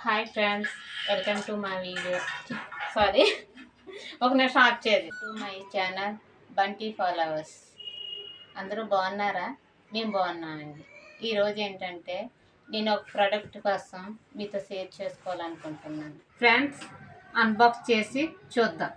Hi friends, welcome to my video. Sorry, ఒక నిమిషం వచ్చేది to my channel Bunty followers. అందరూ బాగున్నారా? మేము బాగున్నామండి. ఈరోజు ఏంటంటే నేను ఒక ప్రోడక్ట్ కోసం మీతో షేర్ చేసుకోవాలనుకుంటున్నాను. ఫ్రెండ్స్, అన్బాక్స్ చేసి చూద్దాం.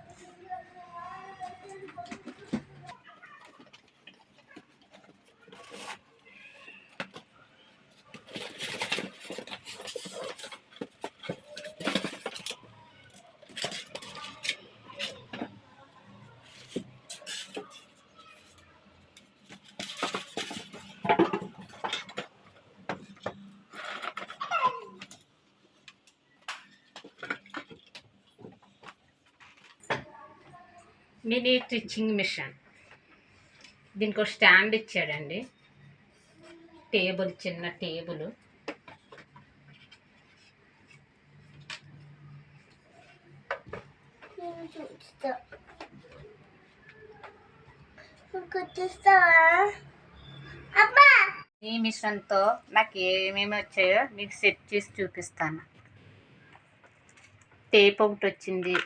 Mini stitching machine. దీనికి ఒక స్టాండ్ ఇచ్చాడండి. టేబుల్, చిన్న టేబుల్. ఈ మిషన్తో నాకు ఏమేమి వచ్చాయో మీకు సెట్ చేసి చూపిస్తాను. టేప్ ఒకటి వచ్చింది.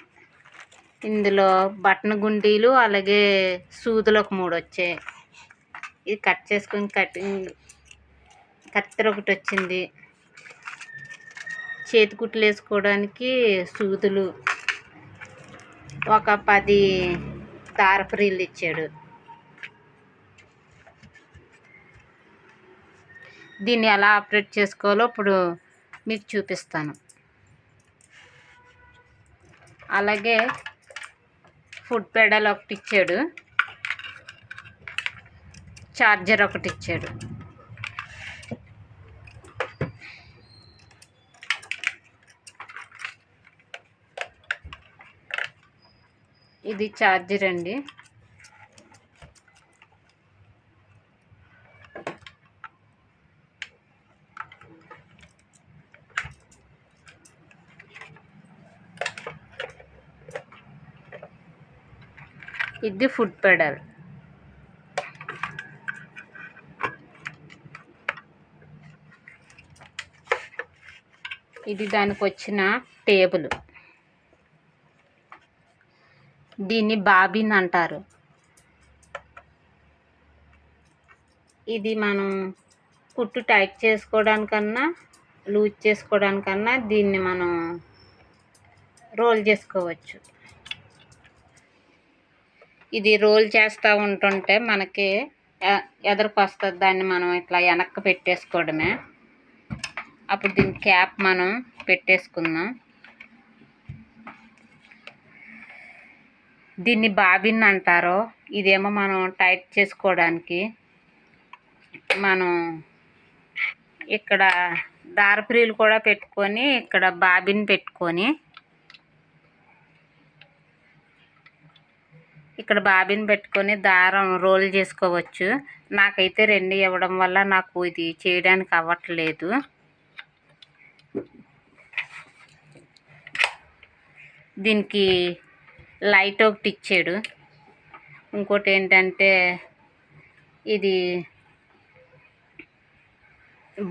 ఇందులో బటన్ గుండీలు, అలాగే సూదులు ఒక 3 వచ్చాయి. ఇది కట్ చేసుకుని కత్తెర ఒకటి వచ్చింది. చేతి కుట్లు వేసుకోవడానికి సూదులు, ఒక 10 దారపు రీళ్ళు ఇచ్చాడు. దీన్ని ఎలా ఆపరేట్ చేసుకోవాలో ఇప్పుడు మీకు చూపిస్తాను. అలాగే ఫుడ్ పెడల్ ఒకటి ఇచ్చాడు. చార్జర్ ఒకటి ఇచ్చాడు. ఇది చార్జర్ అండి. ఇది ఫుడ్ పెడల్. ఇది దానికి వచ్చిన టేబుల్. దీన్ని బాబిన్ అంటారు. ఇది మనం కుట్టు టైట్ చేసుకోవడానికన్నా లూజ్ చేసుకోవడానికన్నా దీన్ని మనం రోల్ చేసుకోవచ్చు. ఇది రోల్ చేస్తూ ఉంటుంటే మనకి ఎదరికి వస్తుంది. దాన్ని మనం ఇట్లా వెనక్కి పెట్టేసుకోవడమే. అప్పుడు దీని క్యాప్ మనం పెట్టేసుకుందాం. దీన్ని బాబిన్ అంటారు. ఇదేమో మనం టైట్ చేసుకోవడానికి. మనం ఇక్కడ దారపురీలు కూడా పెట్టుకొని, ఇక్కడ బాబిన్ పెట్టుకొని, ఇక్కడ బాబిన్ పెట్టుకొని దారం రోల్ చేసుకోవచ్చు. నాకైతే 2 ఇవ్వడం వల్ల నాకు ఇది చేయడానికి అవ్వట్లేదు. దీనికి లైట్ ఒకటి ఇచ్చాడు. ఇంకోటి ఏంటంటే ఇది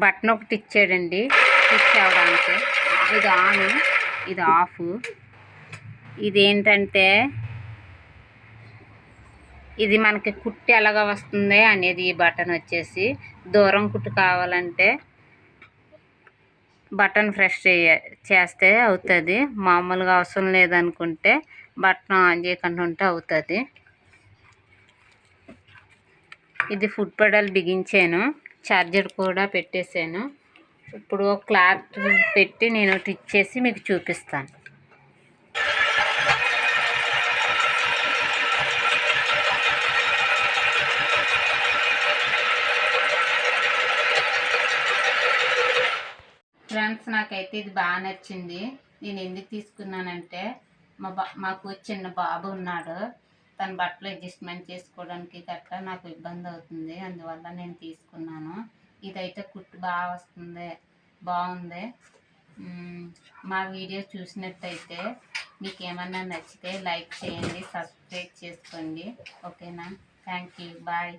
బటన్ ఒకటి ఇచ్చాడండి స్విచ్ అవ్వడానికి. ఇది ఆన్, ఇది ఆఫ్. ఇదేంటంటే ఇది మనకి కుట్టు ఎలాగ వస్తుంది అనేది ఈ బటన్ వచ్చేసి. దూరం కుట్టు కావాలంటే బటన్ ప్రెస్ చేస్తే అవుతుంది. మామూలుగా అవసరం లేదనుకుంటే బటన్ ఆన్ చేయకుండా ఉంటే అవుతుంది. ఇది ఫుడ్ పెడల్ బిగించాను. ఛార్జర్ కూడా పెట్టేశాను. ఇప్పుడు క్లాత్ పెట్టి నేను స్టిచ్ చేసి మీకు చూపిస్తాను. ఫ్రెండ్స్, నాకైతే ఇది బాగా నచ్చింది. నేను ఎందుకు తీసుకున్నానంటే మాకు చిన్న బాబు ఉన్నాడు. తన బట్టలు అడ్జస్ట్మెంట్ చేసుకోవడానికి గట్రా నాకు ఇబ్బంది అవుతుంది. అందువల్ల నేను తీసుకున్నాను. ఇదైతే కుట్టు బాగా వస్తుంది, బాగుంది. మా వీడియో చూసినట్టయితే మీకు ఏమన్నా నచ్చితే లైక్ చేయండి, సబ్స్క్రైబ్ చేసుకోండి. ఓకేనా? Thank you. బాయ్.